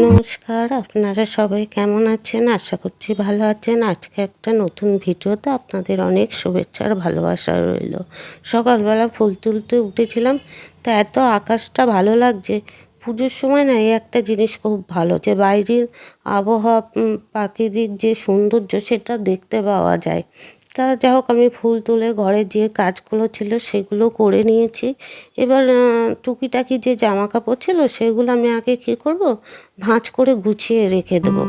নমস্কার, আপনারা সবাই কেমন আছেন? আশা করছি ভালো আছেন। আজকে একটা নতুন ভিডিওতে আপনাদের অনেক শুভেচ্ছা আর ভালোবাসা রইল। সকালবেলা ফুল তুলতে উঠেছিলাম, তো এত আকাশটা ভালো লাগছে। পুজোর সময় না এই একটা জিনিস খুব ভালো, যে বাইরের আবহাওয়া প্রাকৃতিক যে সৌন্দর্য সেটা দেখতে পাওয়া যায়। তা যাই হোক, আমি ফুল তুলে ঘরে যে কাজগুলো ছিল সেগুলো করে নিয়েছি। এবার টুকিটাকি যে জামা কাপড় ছিল সেগুলো আমি আগে কী করব, ভাঁজ করে গুছিয়ে রেখে দেবো।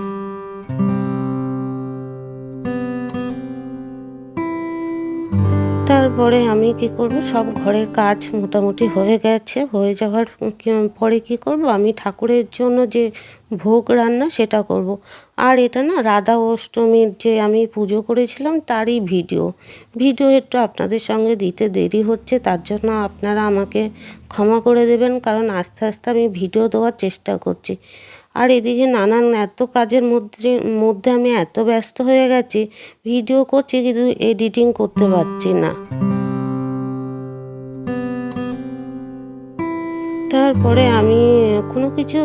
তারপরে আমি কি করব, সব ঘরের কাজ মোটামুটি হয়ে গেছে। হয়ে যাওয়ার পরে কি করব, আমি ঠাকুরের জন্য যে ভোগ রান্না সেটা করব। আর এটা না রাধা অষ্টমীর যে আমি পুজো করেছিলাম তারই ভিডিও একটু আপনাদের সঙ্গে দিতে দেরি হচ্ছে, তার জন্য আপনারা আমাকে ক্ষমা করে দেবেন, কারণ আস্তে আস্তে আমি ভিডিও দেওয়ার চেষ্টা করছি। আর এদিকে নানান এত কাজের মধ্যে আমি এত ব্যস্ত হয়ে গেছি, ভিডিও করছি কিন্তু এডিটিং করতে পারছি না। তারপরে আমি কোনো কিছু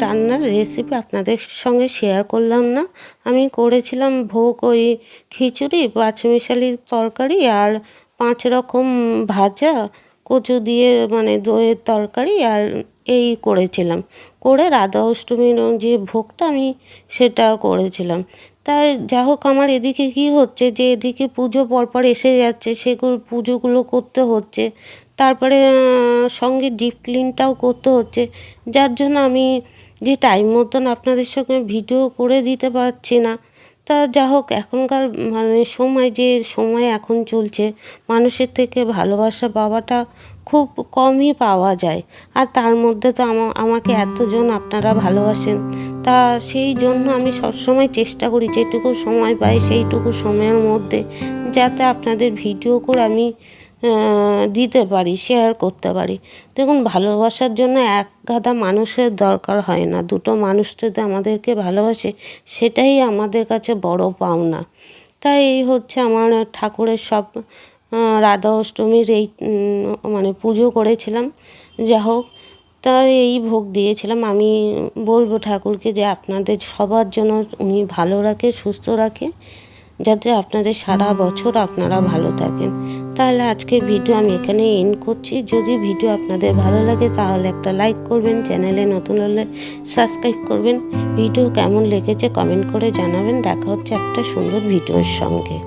রান্নার রেসিপি আপনাদের সঙ্গে শেয়ার করলাম না। আমি করেছিলাম ভোগ, ওই খিচুড়ি, পাঁচমিশালির তরকারি আর 5 রকম ভাজা, কচু দিয়ে দইয়ের তরকারি, আর এই করেছিলাম। করে রাধা অষ্টমীর যে ভোগটা আমি সেটা করেছিলাম। তাই যা হোক, আমার এদিকে কী হচ্ছে, যে এদিকে পুজো পরপর এসে যাচ্ছে, সেগুলো পুজোগুলো করতে হচ্ছে। তারপরে সঙ্গে ডিপ ক্লিনটাও করতে হচ্ছে, যার জন্য আমি যে টাইম মতন আপনাদের সঙ্গে ভিডিও করে দিতে পারছি না। তা যা হোক, এখনকার সময় এখন চলছে, মানুষের থেকে ভালোবাসা পাওয়াটা খুব কমই পাওয়া যায়। আর তার মধ্যে তো আমাকে এতজন আপনারা ভালোবাসেন, তা সেই জন্য আমি সবসময় চেষ্টা করি যেটুকু সময় পাই সেইটুকু সময়ের মধ্যে যাতে আপনাদের ভিডিও করে আমি দিতে পারি, শেয়ার করতে পারি। দেখুন, ভালোবাসার জন্য এক গাদা মানুষের দরকার হয় না, দুটো মানুষ যদি আমাদেরকে ভালোবাসে সেটাই আমাদের কাছে বড় পাওনা। তাই এই হচ্ছে আমার ঠাকুরের সব রাধা অষ্টমীর এই পুজো করেছিলাম। যা হোক, তাই এই ভোগ দিয়েছিলাম। আমি বলবো ঠাকুরকে যে আপনাদের সবার জন্য উনি ভালো রাখে, সুস্থ রাখে, যাতে আপনাদের সারা বছর আপনারা ভালো থাকেন। তাহলে আজকের ভিডিও আমি এখানে এন্ড করছি। যদি ভিডিও আপনাদের ভালো লাগে তাহলে একটা লাইক করবেন, চ্যানেলে নতুন হলে সাবস্ক্রাইব করবেন। ভিডিও কেমন লেগেছে কমেন্ট করে জানাবেন। দেখা হচ্ছে একটা সুন্দর ভিডিওর সঙ্গে।